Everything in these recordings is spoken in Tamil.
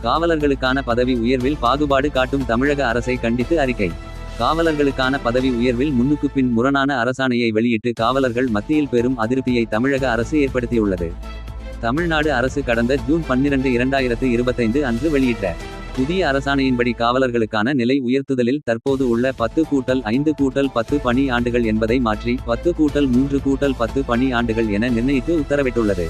காவலர்களுக்கான பதவி உயர்வில் பாகுபாடு காட்டும் தமிழக அரசை கண்டித்து அறிக்கை. காவலர்களுக்கான பதவி உயர்வில் முன்னுக்கு பின் முரணான அரசாணையை வெளியிட்டு காவலர்கள் மத்தியில் பெரும் அதிருப்தியை தமிழக அரசு ஏற்படுத்தியுள்ளது. தமிழ்நாடு அரசு கடந்த ஜூன் 12, 2025 அன்று வெளியிட்ட புதிய அரசாணையின்படி காவலர்களுக்கான நிலை உயர்த்துதலில் தற்போது உள்ள 10+5+10 பணி ஆண்டுகள் என்பதை மாற்றி 10+3+10 பணி ஆண்டுகள் என நிர்ணயித்து உத்தரவிட்டுள்ளது.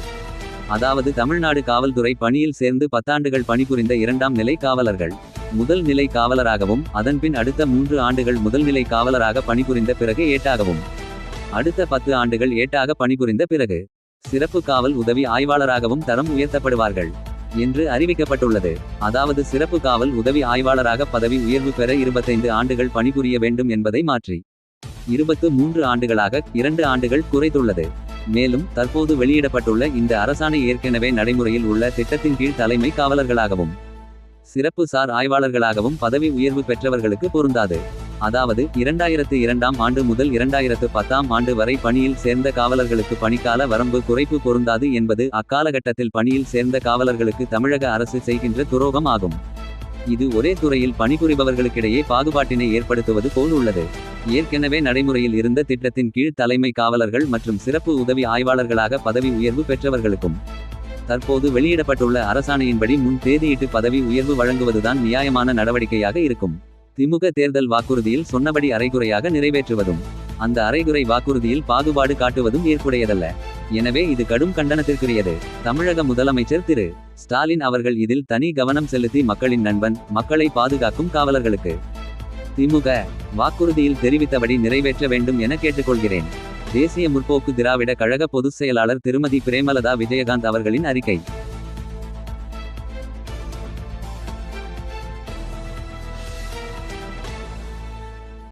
அதாவது தமிழ்நாடு காவல்துறை பணியில் சேர்ந்து 10 ஆண்டுகள் பணிபுரிந்த 2ஆம் நிலை காவலர்கள் முதல் நிலை காவலராகவும், அதன்பின் அடுத்த 3 ஆண்டுகள் முதல்நிலை காவலராக பணிபுரிந்த பிறகு ஏட்டாகவும், அடுத்த 10 ஆண்டுகள் ஏட்டாக பணிபுரிந்த பிறகு சிறப்பு காவல் உதவி ஆய்வாளராகவும் தரம் உயர்த்தப்படுவார்கள் என்று அறிவிக்கப்பட்டுள்ளது. அதாவது சிறப்பு காவல் உதவி ஆய்வாளராக பதவி உயர்வு பெற 25 ஆண்டுகள் பணிபுரிய வேண்டும் என்பதை மாற்றி 23 ஆண்டுகளாக 2 ஆண்டுகள் குறைத்துள்ளது. மேலும் தற்போது வெளியிடப்பட்டுள்ள இந்த அரசாணை ஏற்கனவே நடைமுறையில் உள்ள திட்டத்தின் கீழ் தலைமை காவலர்களாகவும் சிறப்பு சார் ஆய்வாளர்களாகவும் பதவி உயர்வு பெற்றவர்களுக்கு பொருந்தாது. அதாவது 2002ஆம் ஆண்டு முதல் 2010ஆம் ஆண்டு வரை பணியில் சேர்ந்த காவலர்களுக்கு பணிக்கால வரம்பு குறைப்பு பொருந்தாது என்பது அக்காலகட்டத்தில் பணியில் சேர்ந்த காவலர்களுக்கு தமிழக அரசு செய்கின்ற துரோகம் ஆகும். இது ஒரே துறையில் பணிபுரிபவர்களுக்கிடையே பாகுபாட்டினை ஏற்படுத்துவது போல் உள்ளது. ஏற்கனவே நடைமுறையில் இருந்த திட்டத்தின் கீழ் தலைமை காவலர்கள் மற்றும் சிறப்பு உதவி ஆய்வாளர்களாக பதவி உயர்வு பெற்றவர்களுக்கும் தற்போது வெளியிடப்பட்டுள்ள அரசாணையின்படி முன் தேதியிட்டு பதவி உயர்வு வழங்குவதுதான் நியாயமான நடவடிக்கையாக இருக்கும். திமுக தேர்தல் வாக்குறுதியில் சொன்னபடி அரைகுறையாக நிறைவேற்றுவதும் அந்த அரைகுறை வாக்குறுதியில் பாகுபாடு காட்டுவதும் ஏற்புடையதல்ல. எனவே இது கடும் கண்டனத்திற்குரியது. தமிழக முதலமைச்சர் திரு ஸ்டாலின் அவர்கள் இதில் தனி கவனம் செலுத்தி மக்களின் நண்பன், மக்களை பாதுகாக்கும் காவலர்களுக்கு திமுக வாக்குறுதியில் தெரிவித்தபடி நிறைவேற்ற வேண்டும் என கேட்டுக்கொள்கிறேன். தேசிய முற்போக்கு திராவிட கழக பொதுச் செயலாளர் திருமதி பிரேமலதா விஜயகாந்த் அவர்களின் அறிக்கை.